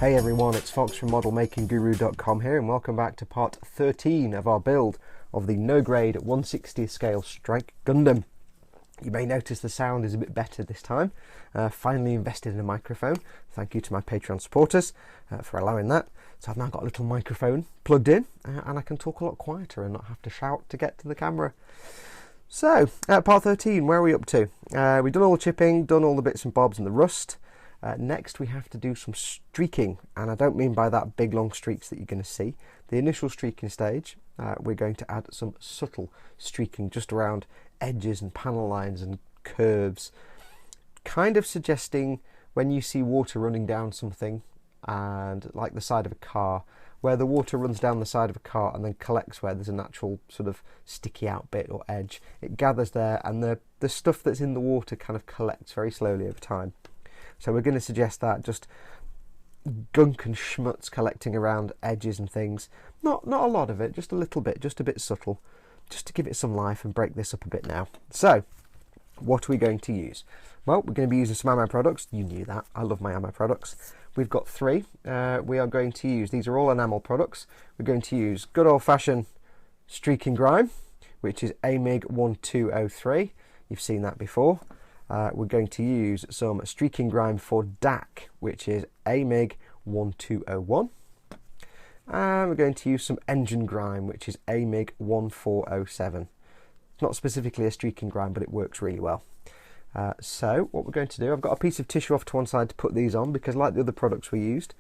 Hey everyone, it's Foxx from modelmakingguru.com here, and welcome back to part 13 of our build of the no grade 1/60th scale Strike Gundam. You may notice the sound is a bit better this time. Finally invested in a microphone. Thank you to my Patreon supporters for allowing that. So I've now got a little microphone plugged in and I can talk a lot quieter and not have to shout to get to the camera. So, part 13, where are we up to? We've done all the chipping, done all the bits and bobs and the rust. Next we have to do some streaking, and I don't mean by that big long streaks that you're going to see. The initial streaking stage, we're going to add some subtle streaking just around edges and panel lines and curves, kind of suggesting when you see water running down something, and like the side of a car, where the water runs down the side of a car and then collects where there's a natural sort of sticky out bit or edge. It gathers there, and the stuff that's in the water kind of collects very slowly over time. So we're going to suggest that, just gunk and schmutz collecting around edges and things. Not a lot of it, just a little bit, just a bit subtle, just to give it some life and break this up a bit now. So, what are we going to use? Well, we're going to be using some ammo products. You knew that. I love my ammo products. We've got three. We are going to use, these are all enamel products. We're going to use good old-fashioned Streaking Grime, which is AMIG 1203. You've seen that before. We're going to use some Streaking Grime for DAK, which is AMIG 1201. And we're going to use some Engine Grime, which is AMIG 1407. It's not specifically a Streaking Grime, but it works really well. So what we're going to do, I've got a piece of tissue off to one side to put these on, because like the other products we used,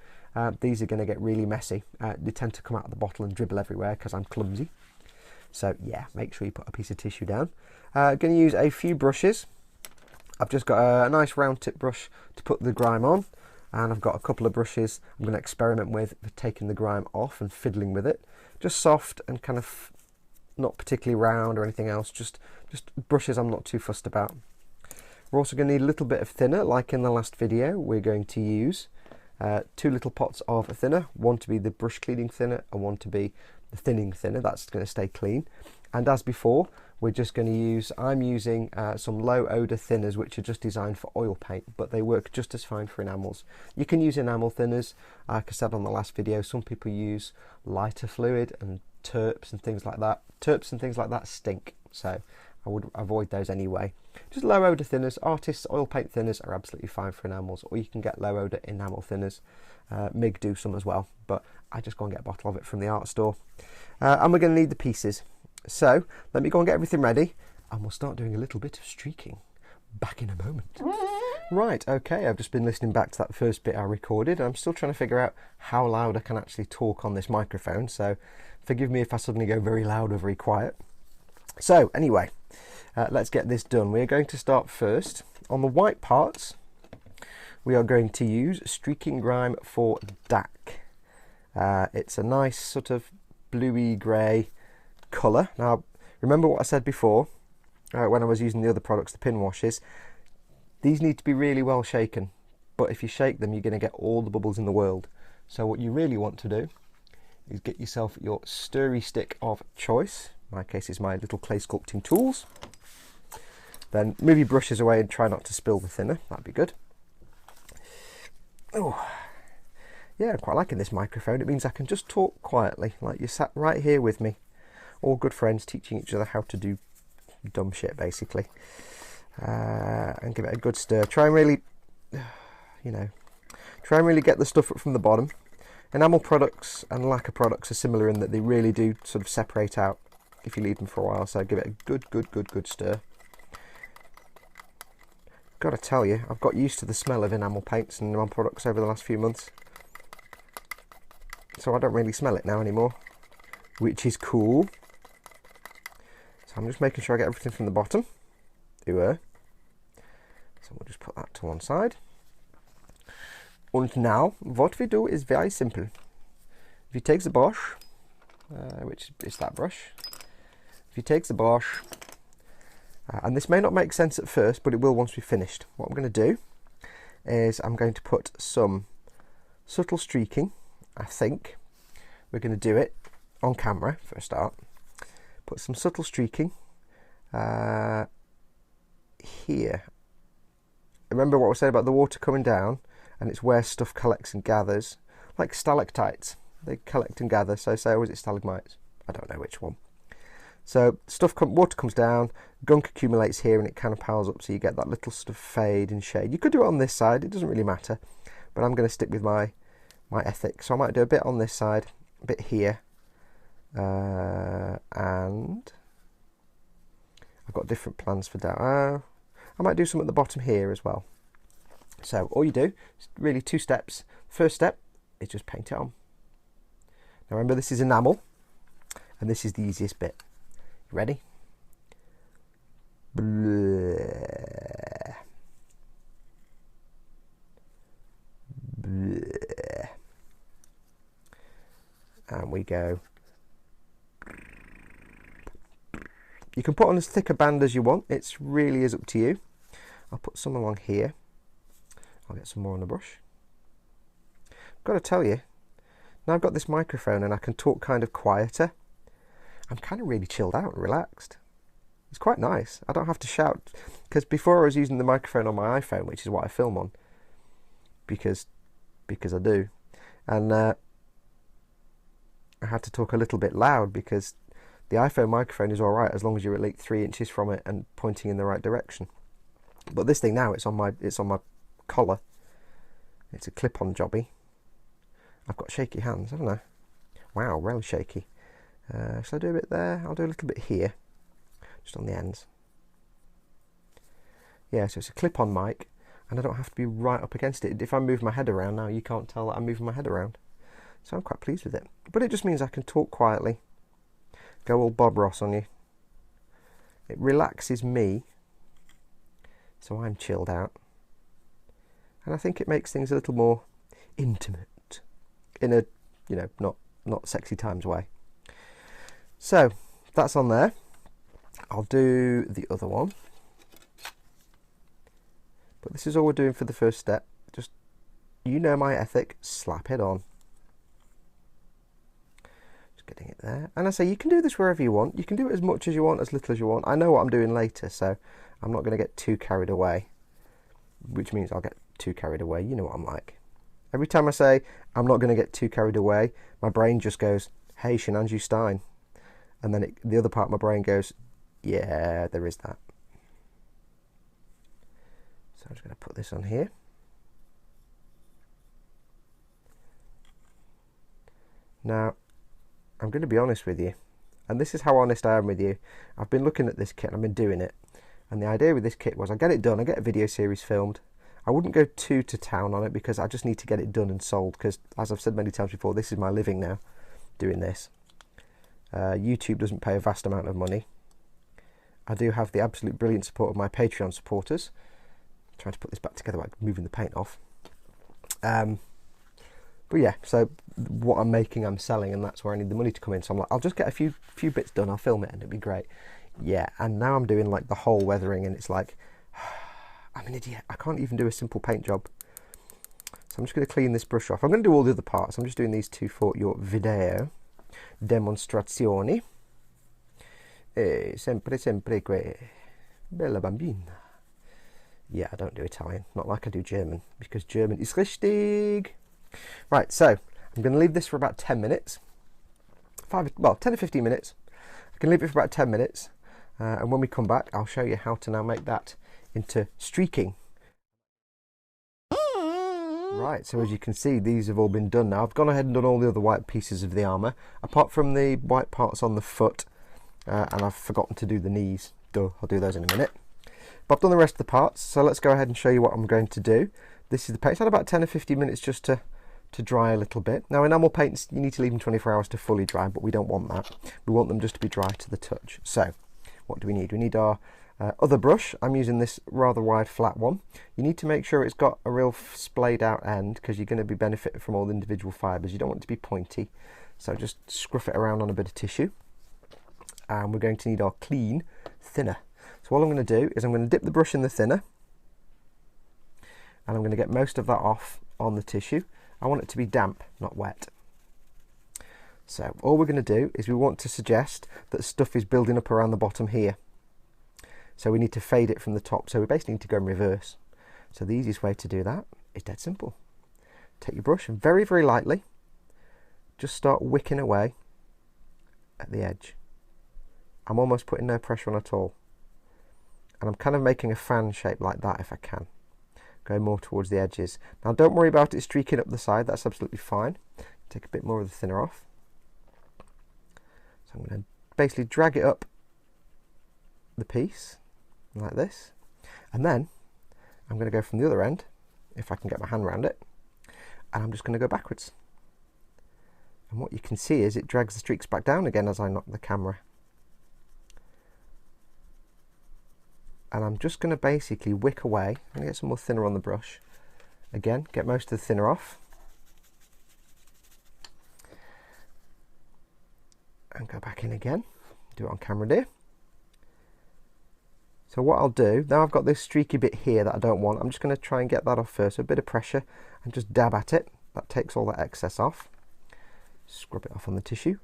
these are going to get really messy. They tend to come out of the bottle and dribble everywhere because I'm clumsy. So yeah, make sure you put a piece of tissue down. Going to use a few brushes. I've just got a nice round tip brush to put the grime on, and I've got a couple of brushes I'm going to experiment with for taking the grime off and fiddling with it. Just soft and kind of not particularly round or anything else, just brushes I'm not too fussed about. We're also going to need a little bit of thinner, like in the last video. We're going to use 2 little pots of thinner, one to be the brush cleaning thinner and one to be the thinning thinner. That's going to stay clean. And as before, we're just going to use, I'm using some low odour thinners, which are just designed for oil paint, but they work just as fine for enamels. You can use enamel thinners, like I said on the last video. Some people use lighter fluid and terps and things like that. Terps and things like that stink, so I would avoid those anyway. Just low odour thinners, artists oil paint thinners are absolutely fine for enamels, or you can get low odour enamel thinners. MIG do some as well, but I just go and get a bottle of it from the art store. And we're going to need the pieces. So let me go and get everything ready, and we'll start doing a little bit of streaking. Back in a moment. Right, okay, I've just been listening back to that first bit I recorded, and I'm still trying to figure out how loud I can actually talk on this microphone, so forgive me if I suddenly go very loud or very quiet. So anyway, let's get this done. We are going to start first on the white parts. We are going to use Streaking Grime for DAK. It's a nice sort of bluey grey colour. Now remember what I said before when I was using the other products, the pin washes. These need to be really well shaken, but if you shake them you're going to get all the bubbles in the world. So what you really want to do is get yourself your stirry stick of choice. In my case is my little clay sculpting tools. Then move your brushes away and try not to spill the thinner, that'd be good. Oh yeah, I'm quite liking this microphone. It means I can just talk quietly, like you sat right here with me. All good friends teaching each other how to do dumb shit, basically. And give it a good stir. Try and really, try and really get the stuff up from the bottom. Enamel products and lacquer products are similar in that they really do sort of separate out if you leave them for a while. So give it a good stir. Gotta tell you, I've got used to the smell of enamel paints and enamel products over the last few months. So I don't really smell it now anymore, which is cool. So I'm just making sure I get everything from the bottom. So we'll just put that to one side. And now, what we do is very simple. If you take the brush, which is that brush, if you take the brush, and this may not make sense at first, but it will once we've finished. What I'm going to do is I'm going to put some subtle streaking. I think we're going to do it on camera for a start. Put some subtle streaking here. Remember what I said about the water coming down, and it's where stuff collects and gathers. like stalactites. They collect and gather. So say, was it stalagmites? I don't know which one. So water comes down, gunk accumulates here, and it kind of piles up, so you get that little sort of fade and shade. You could do it on this side, it doesn't really matter, but I'm going to stick with my ethic. So I might do a bit on this side, a bit here, and I've got different plans for that. I might do some at the bottom here as well. So all you do is really 2 steps. First step is just paint it on. Now remember, this is enamel, and this is the easiest bit. Ready? Bleh. Bleh. And we go. You can put on as thick a band as you want. It's really is up to you. I'll put some along here. I'll get some more on the brush. I've got to tell you, now I've got this microphone and I can talk kind of quieter, I'm kind of really chilled out and relaxed. It's quite nice. I don't have to shout, because before I was using the microphone on my iPhone, which is what I film on, because I do, and I had to talk a little bit loud because the iPhone microphone is alright as long as you're at least 3 inches from it and pointing in the right direction. But this thing now, it's on my collar. It's a clip-on jobby. I've got shaky hands, haven't I? Wow, really shaky. Shall I do a bit there? I'll do a little bit here, just on the ends. Yeah, so it's a clip-on mic, and I don't have to be right up against it. If I move my head around now, you can't tell that I'm moving my head around. So I'm quite pleased with it. But it just means I can talk quietly, go all Bob Ross on you. It relaxes me, so I'm chilled out. And I think it makes things a little more intimate, in a, you know, not sexy times way. So that's on there. I'll do the other one. But this is all we're doing for the first step. Just, you know my ethic, slap it on. Just getting it there. And I say, you can do this wherever you want. You can do it as much as you want, as little as you want. I know what I'm doing later, so I'm not going to get too carried away. Which means I'll get too carried away. You know what I'm like. Every time I say, I'm not going to get too carried away, my brain just goes, hey, Shenanju Stein. And then the other part of my brain goes, yeah, there is that. So I'm just going to put this on here. Now, I'm going to be honest with you, and this is how honest I am with you. I've been looking at this kit and I've been doing it. And the idea with this kit was I get it done, I get a video series filmed. I wouldn't go too to town on it because I just need to get it done and sold, because as I've said many times before, this is my living now, doing this. YouTube doesn't pay a vast amount of money. I do have the absolute brilliant support of my Patreon supporters. I'm trying to put this back together by moving the paint off. But yeah, so what I'm making, I'm selling, and that's where I need the money to come in. So I'm like, I'll just get a few bits done, I'll film it and it'll be great. Yeah, and now I'm doing like the whole weathering, and it's like, I'm an idiot. I can't even do a simple paint job. So I'm just going to clean this brush off. I'm going to do all the other parts. I'm just doing these two for your video demonstrazioni. Sempre que bella bambina. Yeah, I don't do Italian, not like I do German, because German is richtig. Right, so I'm going to leave this for about 10 minutes. 10 to 15 minutes. I can leave it for about 10 minutes. And when we come back, I'll show you how to now make that into streaking. Right, so as you can see, these have all been done now. I've gone ahead and done all the other white pieces of the armour, apart from the white parts on the foot, and I've forgotten to do the knees. Duh, I'll do those in a minute. But I've done the rest of the parts, so let's go ahead and show you what I'm going to do. This is the paint. It's had about 10 or 15 minutes just to dry a little bit. Now, enamel paints, you need to leave them 24 hours to fully dry, but we don't want that. We want them just to be dry to the touch. So, what do we need? We need our other brush. I'm using this rather wide flat one. You need to make sure it's got a real splayed out end, because you're going to be benefiting from all the individual fibres. You don't want it to be pointy, so just scruff it around on a bit of tissue. And we're going to need our clean thinner. So what I'm going to do is I'm going to dip the brush in the thinner, and I'm going to get most of that off on the tissue. I want it to be damp, not wet. So all we're going to do is we want to suggest that stuff is building up around the bottom here. So we need to fade it from the top. So we basically need to go in reverse. So the easiest way to do that is dead simple. Take your brush and very, very lightly, just start wicking away at the edge. I'm almost putting no pressure on at all. And I'm kind of making a fan shape like that if I can. Go more towards the edges. Now don't worry about it streaking up the side, that's absolutely fine. Take a bit more of the thinner off. So I'm going to basically drag it up the piece like this. And then I'm going to go from the other end, if I can get my hand around it, and I'm just going to go backwards. And what you can see is it drags the streaks back down again as I knock the camera. And I'm just going to basically wick away. I'm going to get some more thinner on the brush. Again, get most of the thinner off. And go back in again. Do it on camera, dear. So what I'll do, now I've got this streaky bit here that I don't want, I'm just going to try and get that off first. So a bit of pressure and just dab at it. That takes all that excess off. Scrub it off on the tissue.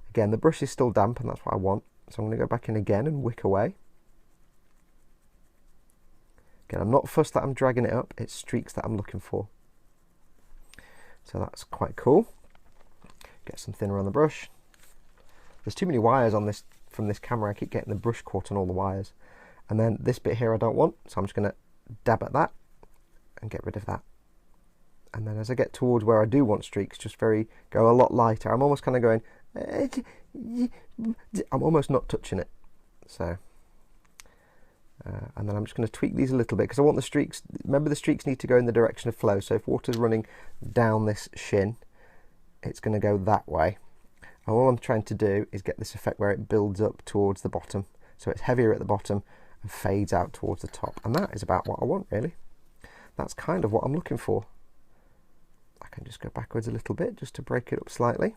Again, the brush is still damp and that's what I want. So I'm going to go back in again and wick away. Again, I'm not fussed that I'm dragging it up, it's streaks that I'm looking for. So that's quite cool. Get some thinner on the brush. There's too many wires on this from this camera, I keep getting the brush caught on all the wires. And then this bit here I don't want, so I'm just going to dab at that and get rid of that. And then as I get towards where I do want streaks, just go a lot lighter. I'm almost kind of going, I'm almost not touching it. So. And then I'm just going to tweak these a little bit because I want the streaks, remember the streaks need to go in the direction of flow, so if water's running down this shin it's going to go that way, and all I'm trying to do is get this effect where it builds up towards the bottom, so it's heavier at the bottom and fades out towards the top, and that is about what I want really. That's kind of what I'm looking for. I can just go backwards a little bit just to break it up slightly.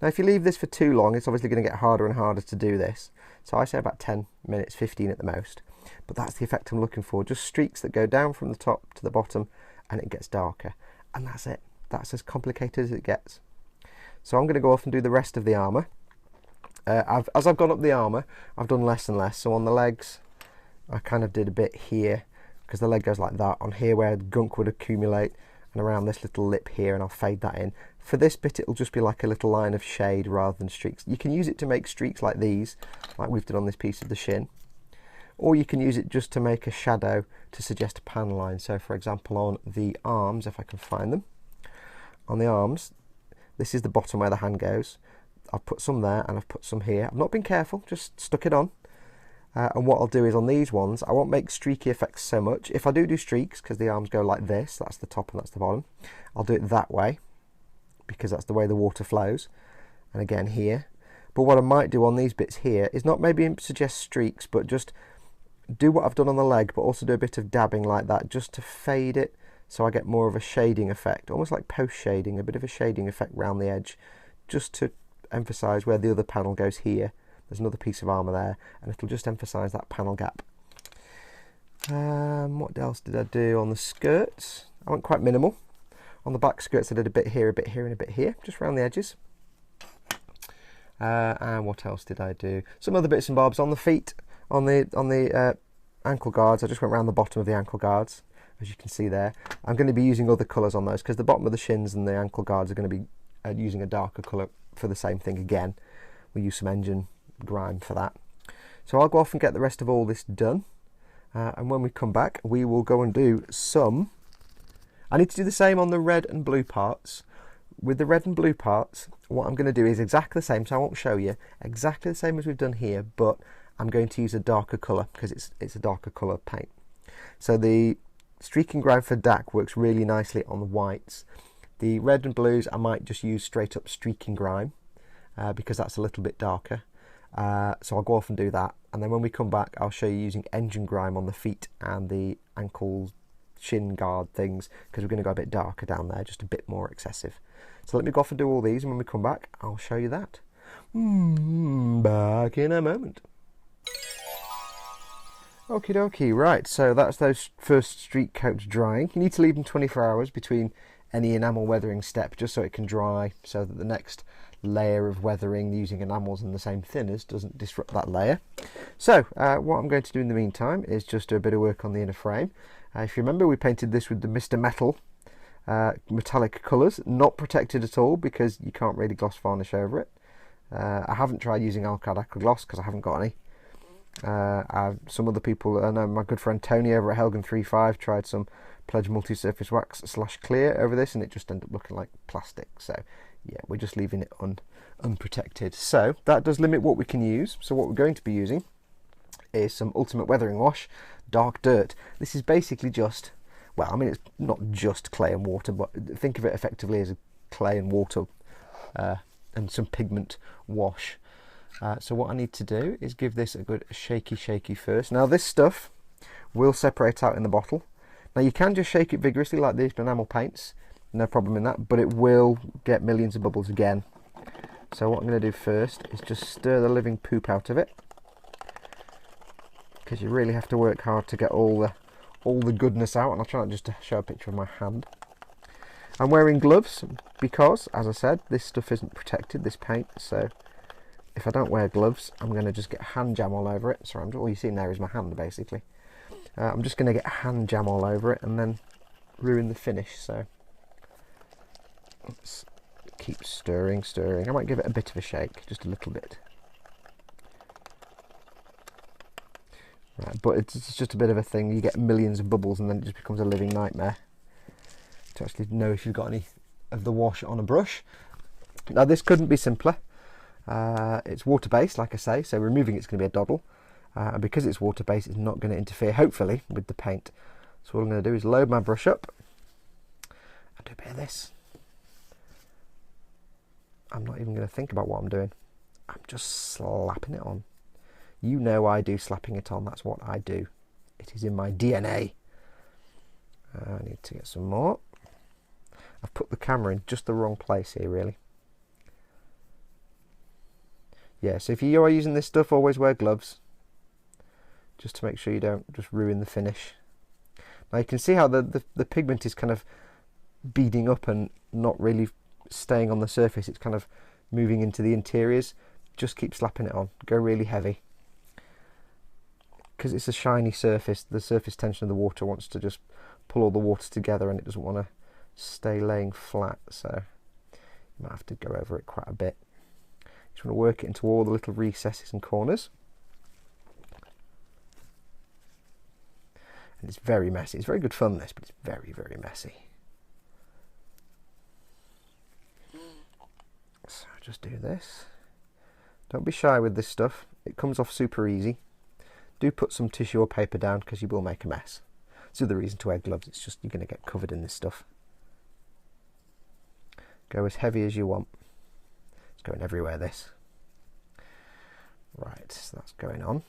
Now if you leave this for too long, it's obviously going to get harder and harder to do this. So I say about 10 minutes, 15 at the most. But that's the effect I'm looking for. Just streaks that go down from the top to the bottom and it gets darker. And that's it. That's as complicated as it gets. So I'm going to go off and do the rest of the armour. As I've gone up the armour, I've done less and less. So on the legs, I kind of did a bit here, because the leg goes like that. On here where gunk would accumulate, and around this little lip here, and I'll fade that in. For this bit it'll just be like a little line of shade rather than streaks. You can use it to make streaks like these, like we've done on this piece of the shin, or you can use it just to make a shadow to suggest a panel line. So for example on the arms, if I can find them, on the arms, this is the bottom where the hand goes. I've put some there and I've put some here. I've not been careful, just stuck it on. And what I'll do is on these ones, I won't make streaky effects so much. If I do streaks, because the arms go like this, that's the top and that's the bottom, I'll do it that way, because that's the way the water flows. And again here. But what I might do on these bits here is not maybe suggest streaks, but just do what I've done on the leg, but also do a bit of dabbing like that, just to fade it, so I get more of a shading effect, almost like post shading, a bit of a shading effect round the edge, just to emphasise where the other panel goes here. There's another piece of armour there, and it'll just emphasise that panel gap. What else did I do on the skirts? I went quite minimal. On the back skirts I did a bit here, and a bit here, just around the edges. And what else did I do? Some other bits and bobs on the feet, on the ankle guards. I just went around the bottom of the ankle guards, as you can see there. I'm going to be using other colours on those, because the bottom of the shins and the ankle guards are going to be using a darker colour for the same thing again. We'll use some engine grime for that. So I'll go off and get the rest of all this done, and when we come back we will go and do some. I need to do the same on the red and blue parts. With the red and blue parts, what I'm going to do is exactly the same, so I won't show you, exactly the same as we've done here, but I'm going to use a darker colour, because it's a darker colour paint. So the streaking grime for DAK works really nicely on the whites. The red and blues I might just use straight up streaking grime, because that's a little bit darker. So I'll go off and do that, and then when we come back I'll show you using engine grime on the feet and the ankle shin guard things, because we're going to go a bit darker down there, just a bit more excessive. So let me go off and do all these, and when we come back I'll show you that. Back in a moment. Okie dokie, right, so that's those first streak coats drying. You need to leave them 24 hours between any enamel weathering step, just so it can dry, so that the next layer of weathering using enamels and the same thinners doesn't disrupt that layer. So what I'm going to do in the meantime is just do a bit of work on the inner frame. If you remember, we painted this with the Mr. Metal Metallic colours, not protected at all because you can't really gloss varnish over it. I haven't tried using Alcad Aqua Gloss because I haven't got any. Some other people, I know my good friend Tony over at Helgen35 tried some Pledge Multi-Surface Wax / Clear over this, and it just ended up looking like plastic. So yeah, we're just leaving it unprotected. So that does limit what we can use. So what we're going to be using is some Ultimate Weathering Wash Dark Dirt. This is basically just, well, I mean, it's not just clay and water, but think of it effectively as a clay and water and some pigment wash. So what I need to do is give this a good shaky first. Now this stuff will separate out in the bottle. Now you can just shake it vigorously like these enamel paints, no problem in that, but it will get millions of bubbles again. So what I'm going to do first is just stir the living poop out of it, because you really have to work hard to get all the goodness out. And I'll try not just to show a picture of my hand. I'm wearing gloves because, as I said, this stuff isn't protected, this paint, so if I don't wear gloves, I'm going to just get hand jam all over it. Sorry, all you see there is my hand, basically. I'm just going to get hand jam all over it and then ruin the finish. So let's keep stirring. I might give it a bit of a shake, just a little bit. Right, but it's just a bit of a thing. You get millions of bubbles and then it just becomes a living nightmare to actually know if you've got any of the wash on a brush. Now this couldn't be simpler. It's water based, like I say, so removing it's going to be a doddle, and because it's water based, it's not going to interfere, hopefully, with the paint. So what I'm going to do is load my brush up and do a bit of this. I'm not even going to think about what I'm doing. I'm just slapping it on. You know I do slapping it on. That's what I do. It is in my DNA. I need to get some more. I've put the camera in just the wrong place here, really. Yeah, so if you are using this stuff, always wear gloves, just to make sure you don't just ruin the finish. Now you can see how the pigment is kind of beading up and not really staying on the surface. It's kind of moving into the interiors. Just keep slapping it on. Go really heavy. Because it's a shiny surface, the surface tension of the water wants to just pull all the water together and it doesn't want to stay laying flat. So you might have to go over it quite a bit. Just want to work it into all the little recesses and corners. And it's very messy. It's very good fun, this, but it's very, very messy. So just do this. Don't be shy with this stuff. It comes off super easy. Do put some tissue or paper down because you will make a mess. It's the other reason to wear gloves. It's just you're going to get covered in this stuff. Go as heavy as you want. It's going everywhere, this. Right, so that's going on.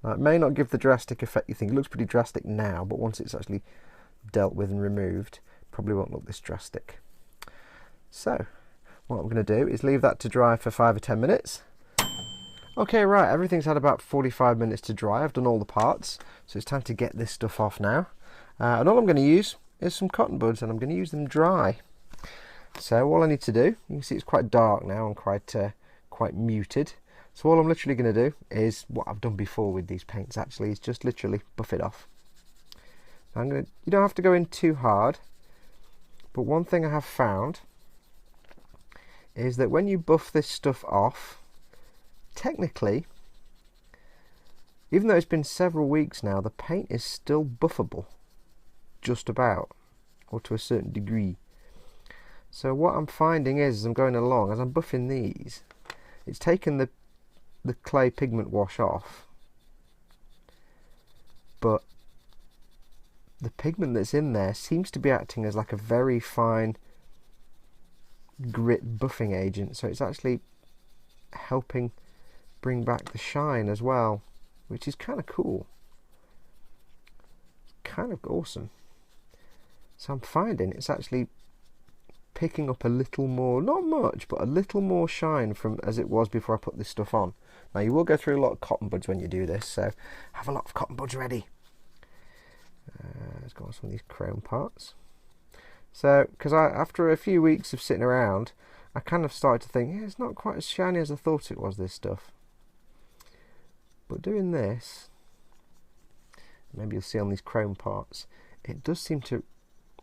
Now, it may not give the drastic effect you think. It looks pretty drastic now, but once it's actually dealt with and removed, probably won't look this drastic. So, what I'm going to do is leave that to dry for 5 or 10 minutes. Okay, right, everything's had about 45 minutes to dry. I've done all the parts, so it's time to get this stuff off now. And all I'm going to use is some cotton buds, and I'm going to use them dry. So all I need to do, you can see it's quite dark now and quite muted. So all I'm literally going to do is what I've done before with these paints actually, is just literally buff it off. You don't have to go in too hard, but one thing I have found is that when you buff this stuff off, technically, even though it's been several weeks now, the paint is still buffable, just about, or to a certain degree. So what I'm finding is, as I'm going along, as I'm buffing these, it's taken the clay pigment wash off, but the pigment that's in there seems to be acting as like a very fine grit buffing agent, so it's actually helping bring back the shine as well, which is kind of cool, kind of awesome. So I'm finding it's actually picking up a little more, not much, but a little more shine from as it was before I put this stuff on. Now you will go through a lot of cotton buds when you do this, so have a lot of cotton buds ready. Let's go on some of these chrome parts. So, because after a few weeks of sitting around, I kind of started to think, yeah, it's not quite as shiny as I thought it was, this stuff. But doing this, maybe you'll see on these chrome parts, it does seem to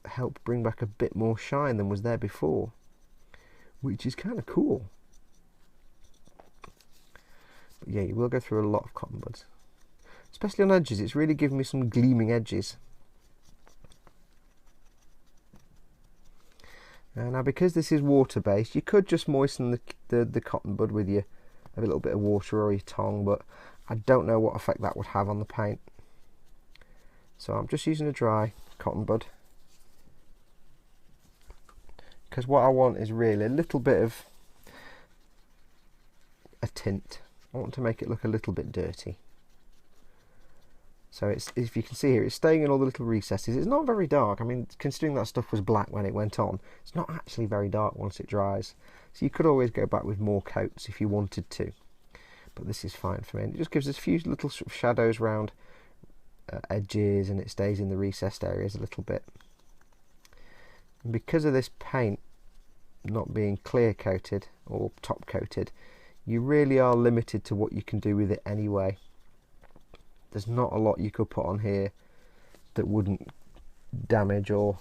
help bring back a bit more shine than was there before, which is kind of cool. But yeah, you will go through a lot of cotton buds, especially on edges. It's really giving me some gleaming edges. Now, because this is water based, you could just moisten the cotton bud with a little bit of water or your tongue, but I don't know what effect that would have on the paint. So I'm just using a dry cotton bud, because what I want is really a little bit of a tint. I want to make it look a little bit dirty. So it's, if you can see here, it's staying in all the little recesses. It's not very dark. I mean, considering that stuff was black when it went on, it's not actually very dark once it dries. So you could always go back with more coats if you wanted to. But this is fine for me. And it just gives us a few little sort of shadows around edges, and it stays in the recessed areas a little bit. And because of this paint not being clear coated or top coated, you really are limited to what you can do with it anyway. There's not a lot you could put on here that wouldn't damage or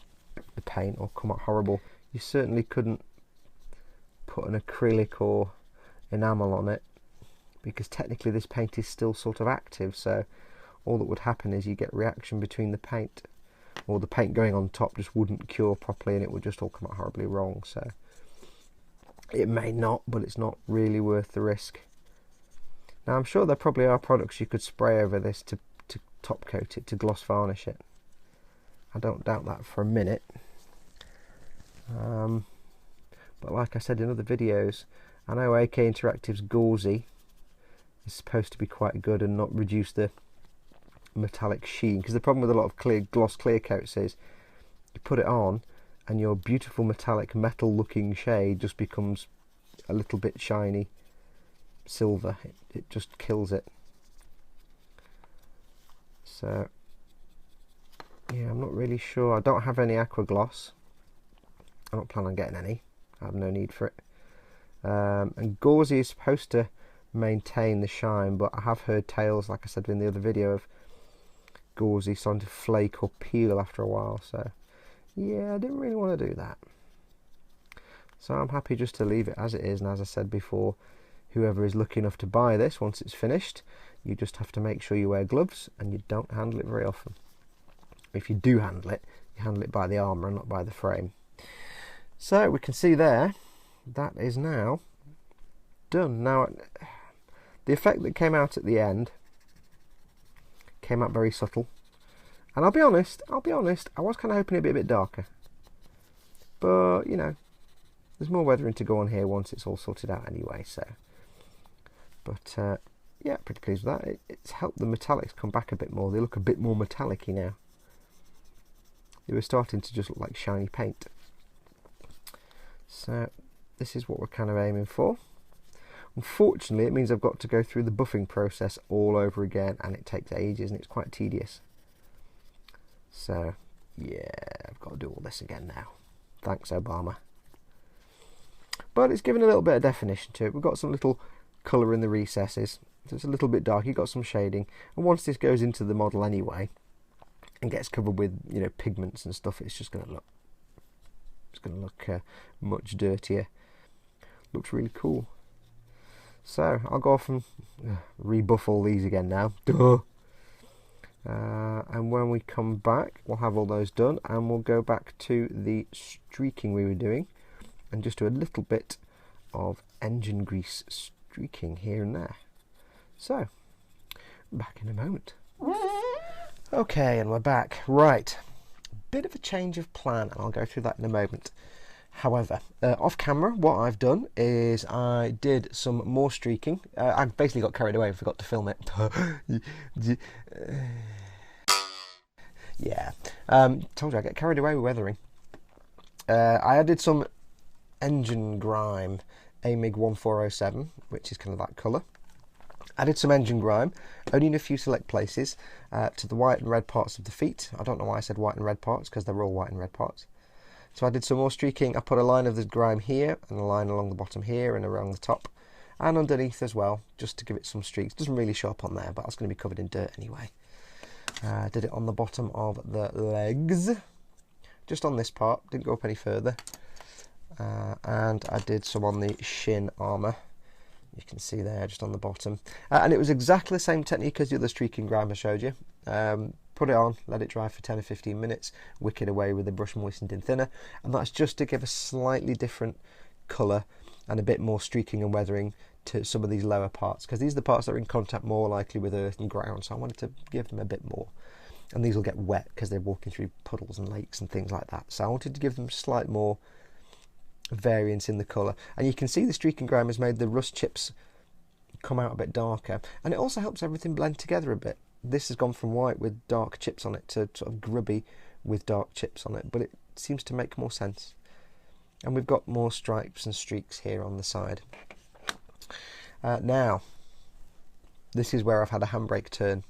the paint or come out horrible. You certainly couldn't put an acrylic or enamel on it, because technically this paint is still sort of active, so all that would happen is you get reaction between the paint, or the paint going on top just wouldn't cure properly and it would just all come out horribly wrong. So it may not, but it's not really worth the risk. Now, I'm sure there probably are products you could spray over this to top coat it, to gloss varnish it. I don't doubt that for a minute. But like I said in other videos, I know AK Interactive's Gauzy is supposed to be quite good and not reduce the metallic sheen, because the problem with a lot of gloss clear coats is you put it on and your beautiful metallic metal looking shade just becomes a little bit shiny silver. It just kills it. So yeah, I'm not really sure. I don't have any aqua gloss. I don't plan on getting any. I have no need for it. And Gauzy is supposed to maintain the shine, but I have heard tales, like I said in the other video, of Gauzy starting to flake or peel after a while. So yeah, I didn't really want to do that. So I'm happy just to leave it as it is. And as I said before, whoever is lucky enough to buy this, once it's finished, you just have to make sure you wear gloves and you don't handle it very often. If you do handle it, you handle it by the armour and not by the frame. So we can see there, that is now done. Now, the effect that came out at the end came out very subtle. And I'll be honest, I was kind of hoping it'd be a bit darker. But, you know, there's more weathering to go on here once it's all sorted out anyway, so. But yeah, pretty pleased with that. It's helped the metallics come back a bit more. They look a bit more metallic-y now. They were starting to just look like shiny paint. So this is what we're kind of aiming for. Unfortunately, it means I've got to go through the buffing process all over again, and it takes ages and it's quite tedious. So yeah, I've got to do all this again now. Thanks, Obama. But it's given a little bit of definition to it. We've got some little colour in the recesses, so it's a little bit dark. You've got some shading, and once this goes into the model anyway and gets covered with, you know, pigments and stuff, it's just going to look much dirtier. Looks really cool. So I'll go off and rebuff all these again now. And when we come back, we'll have all those done, and we'll go back to the streaking we were doing and just do a little bit of engine grease streaking here and there. So back in a moment. Okay, and we're back. Right, bit of a change of plan, and I'll go through that in a moment. However, off camera, what I've done is I did some more streaking. I basically got carried away and forgot to film it. Yeah, told you I get carried away with weathering. I added some Engine Grime AMIG 1407, which is kind of that colour. Added some Engine Grime, only in a few select places, to the white and red parts of the feet. I don't know why I said white and red parts, because they're all white and red parts. So I did some more streaking. I put a line of the grime here, and a line along the bottom here, and around the top, and underneath as well, just to give it some streaks. Doesn't really show up on there, but it's going to be covered in dirt anyway. Did it on the bottom of the legs, just on this part, didn't go up any further. And I did some on the shin armour. You can see there, just on the bottom. And it was exactly the same technique as the other streaking grime I showed you. Put it on, let it dry for 10 or 15 minutes, wick it away with the brush moistened in thinner, and that's just to give a slightly different colour and a bit more streaking and weathering to some of these lower parts, because these are the parts that are in contact more likely with earth and ground, so I wanted to give them a bit more. And these will get wet because they're walking through puddles and lakes and things like that, so I wanted to give them slight more variance in the colour. And you can see the streaking grime has made the rust chips come out a bit darker, and it also helps everything blend together a bit. This has gone from white with dark chips on it to sort of grubby with dark chips on it, but it seems to make more sense. And we've got more stripes and streaks here on the side. Now, this is where I've had a handbrake turn.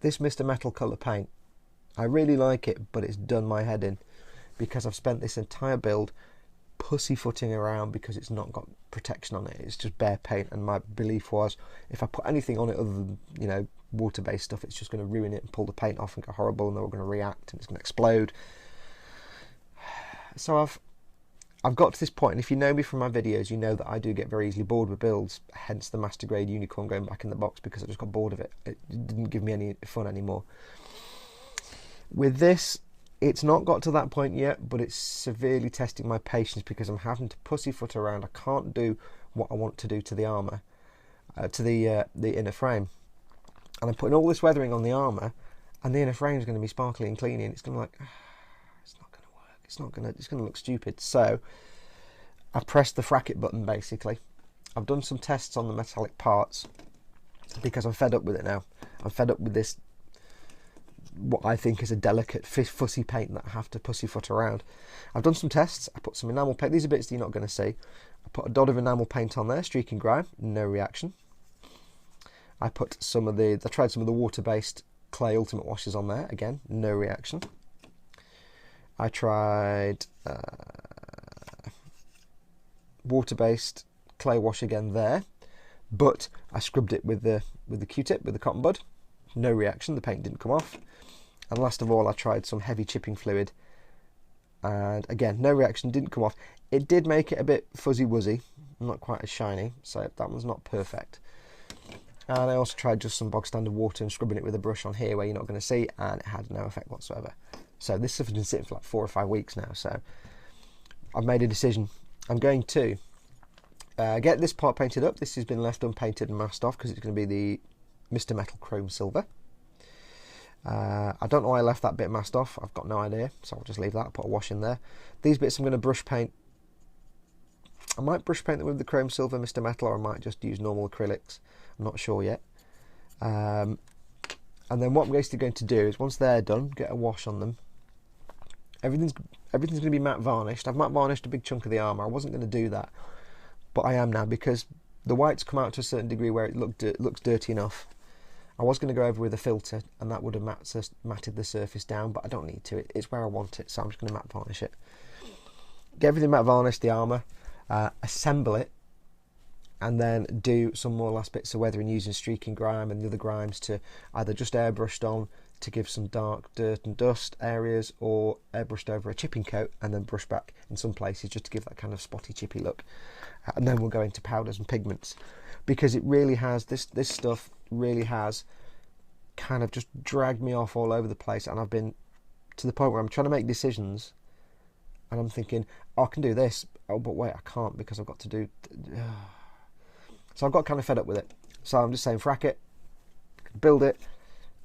This Mr. Metal colour paint, I really like it, but it's done my head in, because I've spent this entire build pussyfooting around because it's not got protection on it. It's just bare paint, and my belief was if I put anything on it other than, you know, water-based stuff, it's just going to ruin it and pull the paint off and go horrible, and they're all going to react and it's going to explode. So I've got to this point, and if you know me from my videos, you know that I do get very easily bored with builds, hence the Master Grade Unicorn going back in the box, because I just got bored of it. It didn't give me any fun anymore. With this, it's not got to that point yet, but it's severely testing my patience, because I'm having to pussyfoot around. I can't do what I want to do to the armour, to the inner frame. And I'm putting all this weathering on the armour, and the inner frame is going to be sparkly and clean, and it's going to like, it's not going to work. It's going to look stupid. So I pressed the fracket button, basically. I've done some tests on the metallic parts because I'm fed up with it now. I'm fed up with this, what I think is a delicate fussy paint that I have to pussyfoot around. I've done some tests. I put some enamel paint. These are bits that you're not going to see. I put a dot of enamel paint on there, streaking grime, no reaction. I put some of I tried some of the water-based clay ultimate washes on there, again, no reaction. I tried water-based clay wash again there, but I scrubbed it with the Q-tip, with the cotton bud, no reaction, the paint didn't come off. And last of all, I tried some heavy chipping fluid, and again, no reaction, didn't come off. It did make it a bit fuzzy-wuzzy, not quite as shiny, so that one's not perfect. And I also tried just some bog standard water and scrubbing it with a brush on here where you're not going to see, and it had no effect whatsoever. So this stuff has been sitting for like 4 or 5 weeks now, so I've made a decision. I'm going to get this part painted up. This has been left unpainted and masked off because it's going to be the Mr. Metal Chrome Silver. I don't know why I left that bit masked off. I've got no idea, so I'll just leave that. I'll put a wash in there. These bits I'm going to brush paint. I might brush paint them with the Chrome Silver Mr. Metal, or I might just use normal acrylics. I'm not sure yet. And then what I'm basically going to do is, once they're done, get a wash on them. Everything's going to be matte varnished. I've matte varnished a big chunk of the armour. I wasn't going to do that, but I am now, because the white's come out to a certain degree where it looks dirty enough. I was going to go over with a filter, and that would have matted the surface down, but I don't need to. It's where I want it, so I'm just going to matte varnish it. Get everything matte varnished, the armour, assemble it, and then do some more last bits of weathering using streaking grime and the other grimes to either just airbrushed on to give some dark dirt and dust areas, or airbrushed over a chipping coat and then brush back in some places just to give that kind of spotty chippy look. And then we'll go into powders and pigments, because it really has, this stuff really has kind of just dragged me off all over the place, and I've been to the point where I'm trying to make decisions and I'm thinking, oh, I can do this, oh but wait, I can't because I've got to do so I've got kind of fed up with it. So I'm just saying, frack it, build it.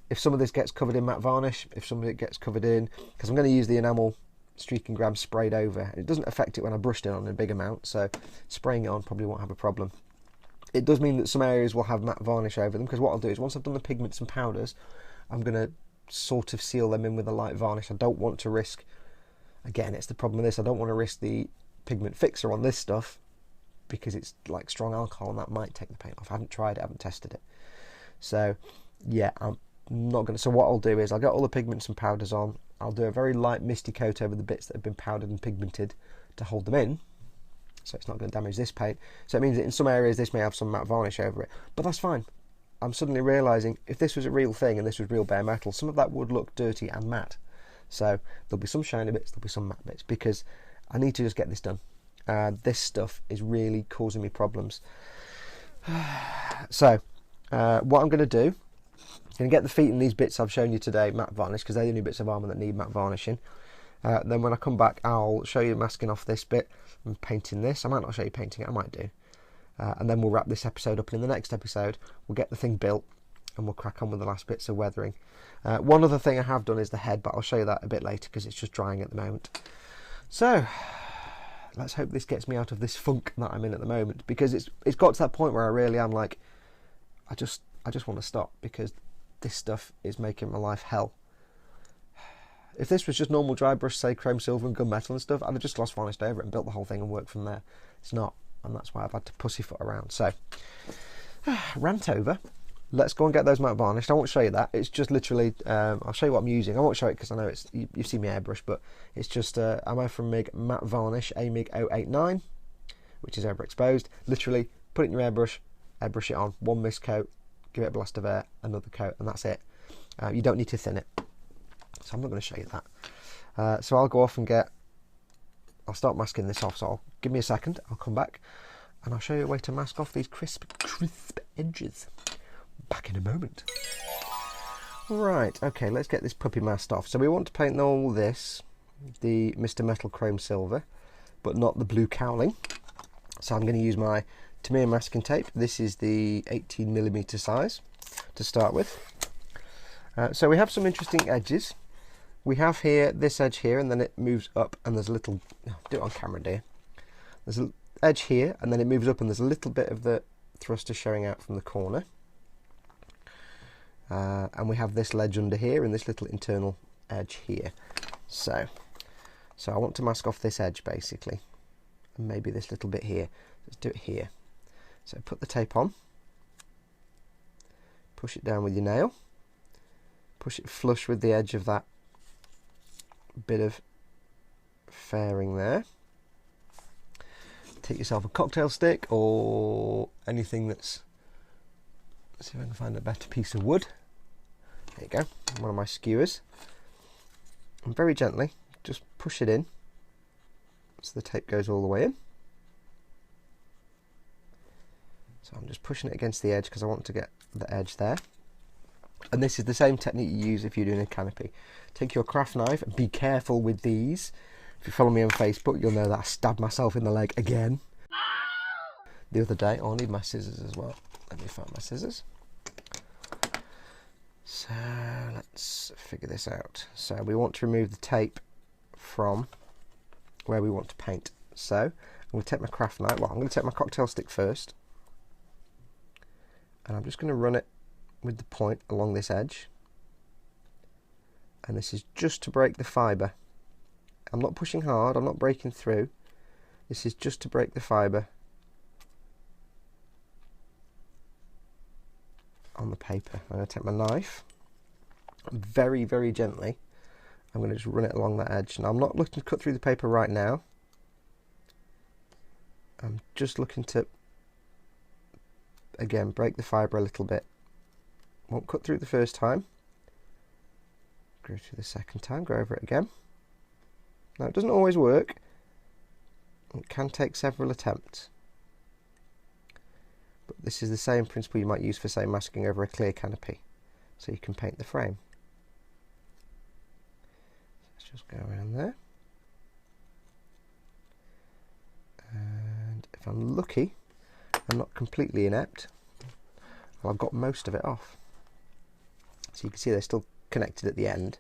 If some of this gets covered in matte varnish, if some of it gets covered in, because I'm going to use the enamel streaking grime sprayed over. It doesn't affect it when I brushed it on in a big amount, so spraying it on probably won't have a problem. It does mean that some areas will have matte varnish over them, because what I'll do is, once I've done the pigments and powders, I'm going to sort of seal them in with a light varnish. I don't want to risk, again, it's the problem with this, I don't want to risk the pigment fixer on this stuff, because it's like strong alcohol and that might take the paint off. I haven't tried it, I haven't tested it. So yeah, I'm not going to, so what I'll do is I'll get all the pigments and powders on, I'll do a very light misty coat over the bits that have been powdered and pigmented to hold them in, so it's not going to damage this paint. So it means that in some areas this may have some matte varnish over it, but that's fine. I'm suddenly realising if this was a real thing and this was real bare metal, some of that would look dirty and matte. So there'll be some shiny bits, there'll be some matte bits, because I need to just get this done. This stuff is really causing me problems. So what I'm going to do, I'm going to get the feet and these bits I've shown you today matte varnish, because they're the only bits of armour that need matte varnishing. Then when I come back, I'll show you masking off this bit and painting this. I might not show you painting it, I might do. And then we'll wrap this episode up, and in the next episode we'll get the thing built and we'll crack on with the last bits of weathering. One other thing I have done is the head, but I'll show you that a bit later because it's just drying at the moment. So let's hope this gets me out of this funk that I'm in at the moment, because it's got to that point where I really am like, I just want to stop, because this stuff is making my life hell. If this was just normal dry brush, say chrome silver and gunmetal and stuff, I'd have just gloss varnished over it and built the whole thing and worked from there. It's not, and that's why I've had to pussyfoot around. So rant over. Let's go and get those matte varnished. I won't show you that. It's just literally, I'll show you what I'm using. I won't show it because I know it's, you've seen me airbrush, but it's just Ammo from MIG matte varnish, AMIG 089, which is overexposed. Literally, put it in your airbrush it on, one mist coat, give it a blast of air, another coat, and that's it. You don't need to thin it. So I'm not going to show you that. So I'll go off and I'll start masking this off. So give me a second, I'll come back and I'll show you a way to mask off these crisp edges. Back in a moment. Right, okay, let's get this puppy masked off. So we want to paint all this, the Mr. Metal Chrome Silver, but not the blue cowling. So I'm going to use my Tamiya masking tape. This is the 18mm size to start with. So we have some interesting edges. We have here this edge here, and then it moves up, and there's a little, do it on camera dear. There's an edge here, and then it moves up, and there's a little bit of the thruster showing out from the corner. And we have this ledge under here and this little internal edge here. So I want to mask off this edge basically, and maybe this little bit here. Let's do it here. So put the tape on, push it down with your nail, push it flush with the edge of that bit of fairing there. Take yourself a cocktail stick or anything that's, let's see if I can find a better piece of wood. There you go, one of my skewers. And very gently, just push it in so the tape goes all the way in. So I'm just pushing it against the edge because I want to get the edge there. And this is the same technique you use if you're doing a canopy. Take your craft knife, be careful with these. If you follow me on Facebook, you'll know that I stabbed myself in the leg again the other day. Oh, I need my scissors as well. Let me find my scissors. So let's figure this out. So we want to remove the tape from where we want to paint. So I'm going to take my craft knife, well I'm going to take my cocktail stick first, and I'm just going to run it with the point along this edge, and this is just to break the fibre. I'm not pushing hard, I'm not breaking through, this is just to break the fibre on the paper. I'm going to take my knife, very very gently I'm going to just run it along that edge. Now I'm not looking to cut through the paper right now, I'm just looking to again break the fibre a little bit. Won't cut through the first time, go through the second time, go over it again. Now it doesn't always work, it can take several attempts. But this is the same principle you might use for, say, masking over a clear canopy, so you can paint the frame. Let's just go around there. And if I'm lucky, I'm not completely inept, well, I've got most of it off. So you can see they're still connected at the end.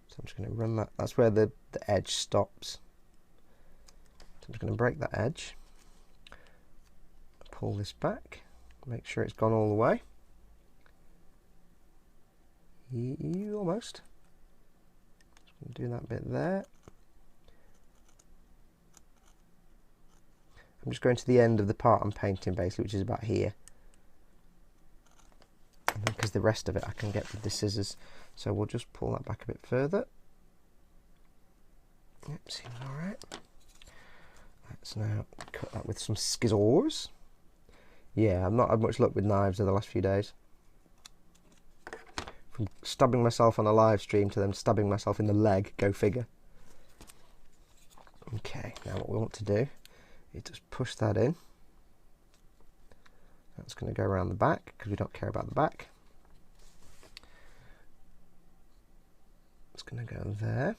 So I'm just going to run that, that's where the edge stops. So I'm just going to break that edge. Pull this back, make sure it's gone all the way. Almost. Just do that bit there. I'm just going to the end of the part I'm painting basically, which is about here. And because the rest of it I can get with the scissors, so we'll just pull that back a bit further. Yep, seems alright. Let's now cut that with some scissors. Yeah, I've not had much luck with knives over the last few days. from stabbing myself on a live stream to then stabbing myself in the leg. Go figure. Okay, now what we want to do is just push that in. That's going to go around the back because we don't care about the back. It's going to go there.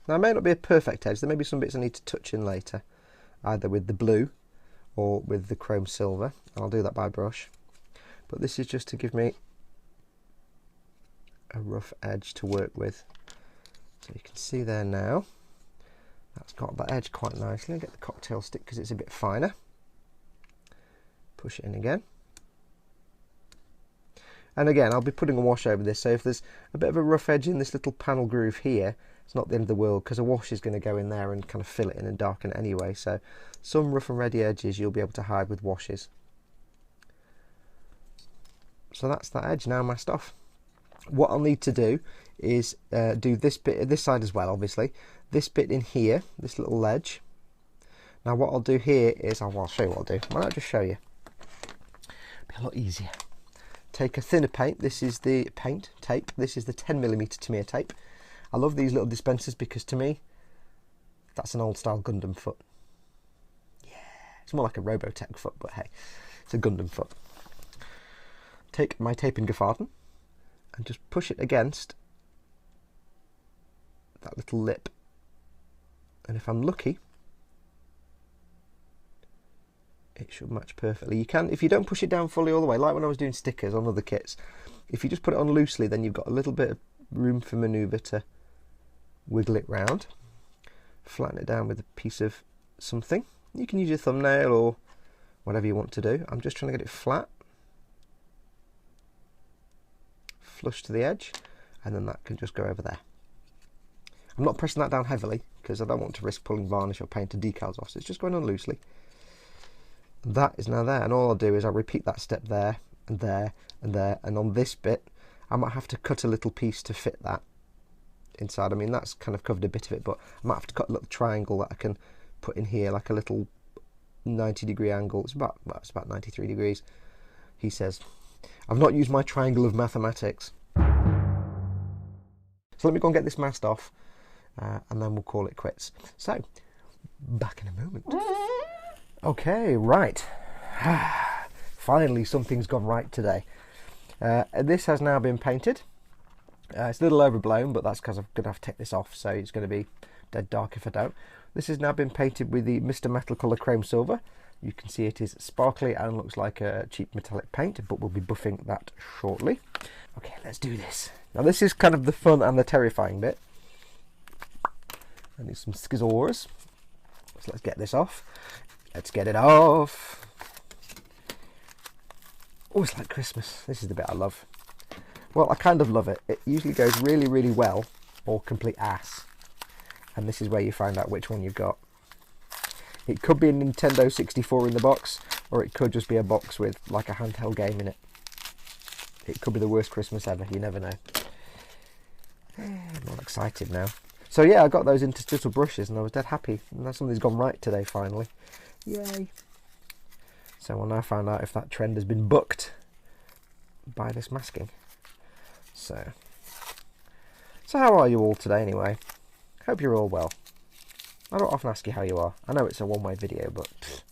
Now, it may not be a perfect edge. There may be some bits I need to touch in later, either with the blue or with the chrome silver. I'll do that by brush. But this is just to give me a rough edge to work with. So you can see there now, that's got that edge quite nicely. I'll get the cocktail stick because it's a bit finer. Push it in again. And again, I'll be putting a wash over this, so if there's a bit of a rough edge in this little panel groove here, it's not the end of the world, because a wash is going to go in there and kind of fill it in and darken it anyway. So some rough and ready edges you'll be able to hide with washes. So that's that edge now masked off. What I'll need to do is do this bit, this side as well, obviously. This bit in here, this little ledge. Now what I'll do here is, I'll show you what I'll do. Why not just show you? Be a lot easier. Take a thinner paint. This is the paint tape. This is the 10mm Tamiya tape. I love these little dispensers because to me, that's an old style Gundam foot. Yeah, it's more like a Robotech foot, but hey, it's a Gundam foot. Take my tape and Gefahrten and just push it against that little lip. And if I'm lucky, it should match perfectly. You can, if you don't push it down fully all the way, like when I was doing stickers on other kits, if you just put it on loosely, then you've got a little bit of room for manoeuvre to wiggle it round. Flatten it down with a piece of something. You can use your thumbnail or whatever you want to do. I'm just trying to get it flat, flush to the edge, and then that can just go over there. I'm not pressing that down heavily because I don't want to risk pulling varnish or paint or decals off, so it's just going on loosely. That is now there, and all I'll do is I'll repeat that step there and there and there, and on this bit I might have to cut a little piece to fit that inside. I mean, that's kind of covered a bit of it, but I might have to cut a little triangle that I can put in here, like a little 90-degree angle. It's about 93 degrees, he says. I've not used my triangle of mathematics. So let me go and get this masked off, and then we'll call it quits. So, back in a moment. Okay, right. Finally, something's gone right today. This has now been painted. It's a little overblown, but that's because I'm going to have to take this off, so it's going to be dead dark if I don't. This has now been painted with the Mr. Metal Colour Chrome Silver. You can see it is sparkly and looks like a cheap metallic paint, but we'll be buffing that shortly. Okay, let's do this. Now this is kind of the fun and the terrifying bit. I need some scissors. So let's get this off. Let's get it off. Oh, it's like Christmas. This is the bit I love. Well, I kind of love it. It usually goes really, really well, or complete ass. And this is where you find out which one you've got. It could be a Nintendo 64 in the box, or it could just be a box with like a handheld game in it. It could be the worst Christmas ever, you never know. I'm all excited now. So yeah, I got those interstitial brushes and I was dead happy. And something's gone right today, finally. Yay. So we'll now find out if that trend has been bucked by this masking. So how are you all today anyway? Hope you're all well. I don't often ask you how you are. I know it's a one-way video, but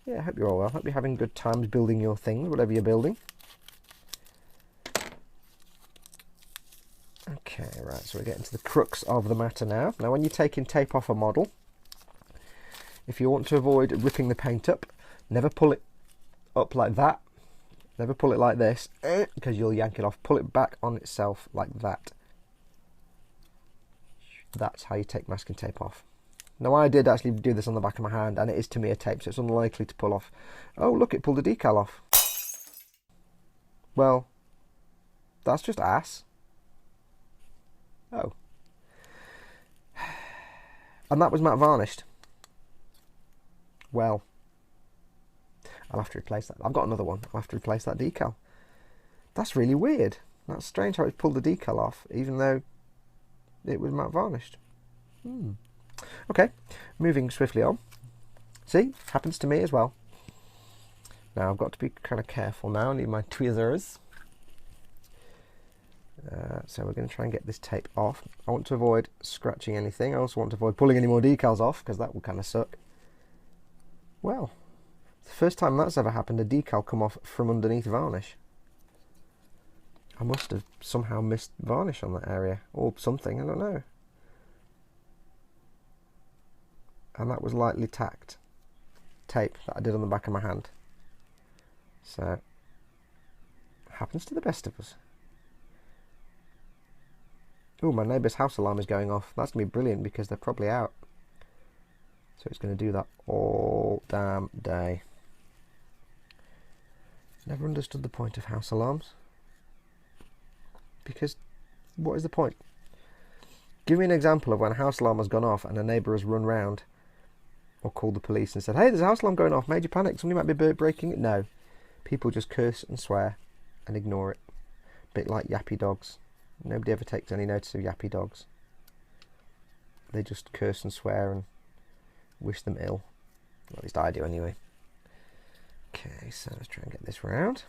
yeah, I hope you're all well. Hope you're having good times building your things, whatever you're building. Okay, right, so we're getting to the crux of the matter now. Now, when you're taking tape off a model, if you want to avoid ripping the paint up, never pull it up like that. Never pull it like this, because you'll yank it off. Pull it back on itself like that. That's how you take masking tape off. Now, I did actually do this on the back of my hand, and it is Tamiya tape, so it's unlikely to pull off. Oh, look, it pulled the decal off. Well, that's just ass. Oh. And that was matte varnished. Well, I'll have to replace that. I've got another one. I'll have to replace that decal. That's really weird. That's strange how it's pulled the decal off, even though it was matte varnished. Okay, moving swiftly on. See, happens to me as well. Now I've got to be kind of careful now. I need my tweezers. So we're going to try and get this tape off. I want to avoid scratching anything. I also want to avoid pulling any more decals off, because that will kind of suck. Well, it's the first time that's ever happened, a decal come off from underneath varnish. I must have somehow missed varnish on that area, or something, I don't know. And that was lightly tacked tape that I did on the back of my hand. So, happens to the best of us. Oh, my neighbour's house alarm is going off. That's going to be brilliant because they're probably out. So it's going to do that all damn day. Never understood the point of house alarms. Because, what is the point? Give me an example of when a house alarm has gone off and a neighbour has run round or called the police and said, hey, there's a house alarm going off, major panic, somebody might be breaking it. No. People just curse and swear and ignore it. A bit like yappy dogs. Nobody ever takes any notice of yappy dogs. They just curse and swear and wish them ill. Well, at least I do anyway. Okay, so let's try and get this round.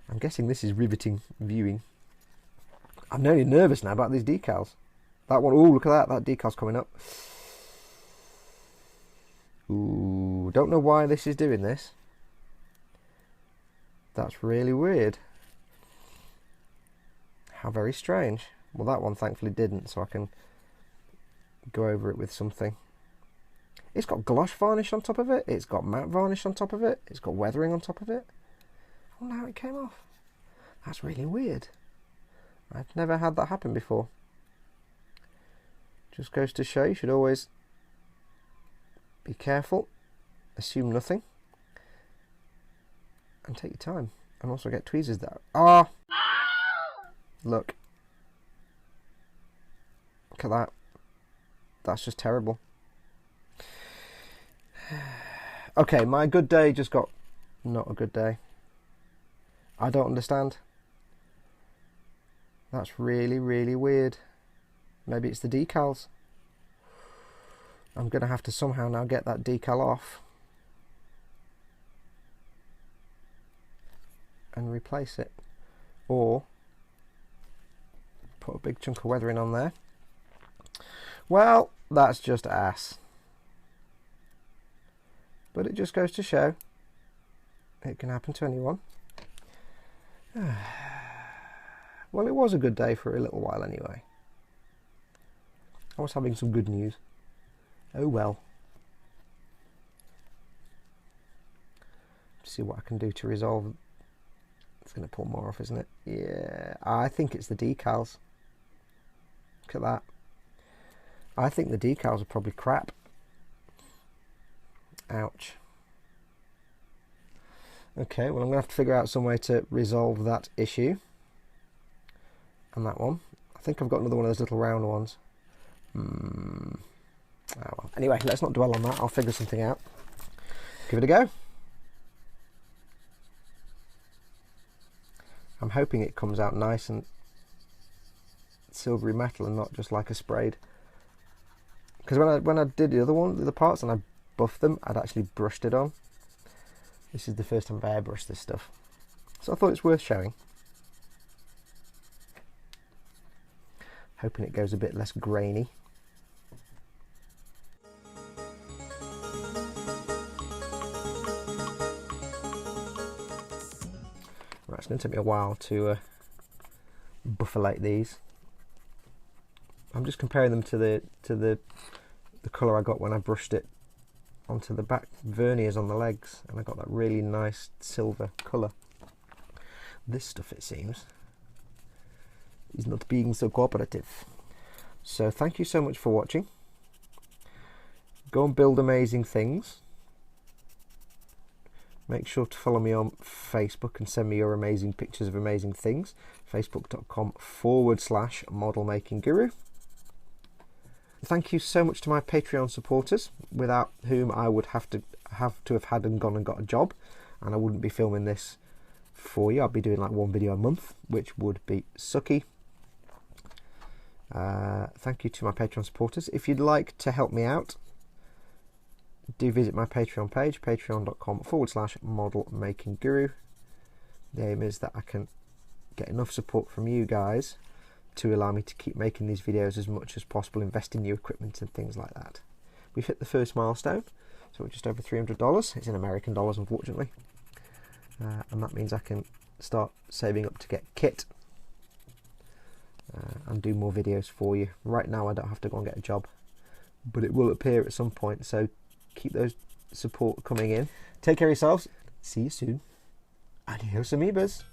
I'm guessing this is riveting viewing. I'm nearly nervous now about these decals. That one, oh, look at that. That decal's coming up. Ooh, don't know why this is doing this. That's really weird. How very strange. Well, that one thankfully didn't, so I can go over it with something. It's got gloss varnish on top of it. It's got matte varnish on top of it. It's got weathering on top of it. I wonder how it came off. That's really weird. I've never had that happen before. Just goes to show you should always be careful, assume nothing, and take your time. And also get tweezers that look at that. That's just terrible. Okay, my good day just got not a good day. I don't understand. That's really, really weird. Maybe it's the decals. I'm going to have to somehow now get that decal off and replace it. Or put a big chunk of weathering on there. Well, that's just ass. But it just goes to show it can happen to anyone. Well, it was a good day for a little while anyway. I was having some good news. Oh well. See what I can do to resolve. It's going to pull more off, isn't it? Yeah, I think it's the decals. Look at that. I think the decals are probably crap. Ouch. Okay, well I'm going to have to figure out some way to resolve that issue. And that one. I think I've got another one of those little round ones. Oh well. Anyway, let's not dwell on that. I'll figure something out. Give it a go. I'm hoping it comes out nice and silvery metal and not just like a sprayed. Because when I did the other one, the other parts, and I buffed them, I'd actually brushed it on. This is the first time I've airbrushed this stuff. So I thought it's worth showing. Hoping it goes a bit less grainy. Right, it's going to take me a while to buffalate these. I'm just comparing them to the colour I got when I brushed it onto the back verniers on the legs, and I got that really nice silver colour. This stuff, it seems, is not being so cooperative. So thank you so much for watching. Go and build amazing things. Make sure to follow me on Facebook and send me your amazing pictures of amazing things. Facebook.com/modelmakingguru. Thank you so much to my Patreon supporters, without whom I would have to have had and gone and got a job, and I wouldn't be filming this for you. I'd be doing like one video a month, which would be sucky. Thank you to my Patreon supporters. If you'd like to help me out, do visit my Patreon page, patreon.com/modelmakingguru. The aim is that I can get enough support from you guys to allow me to keep making these videos as much as possible, invest in new equipment and things like that. We've hit the first milestone, so we're just over $300. It's in American dollars, unfortunately, and that means I can start saving up to get kit and do more videos for you. Right now I don't have to go and get a job, but it will appear at some point, so keep those support coming in. Take care of yourselves. See you soon. Adios, amoebas.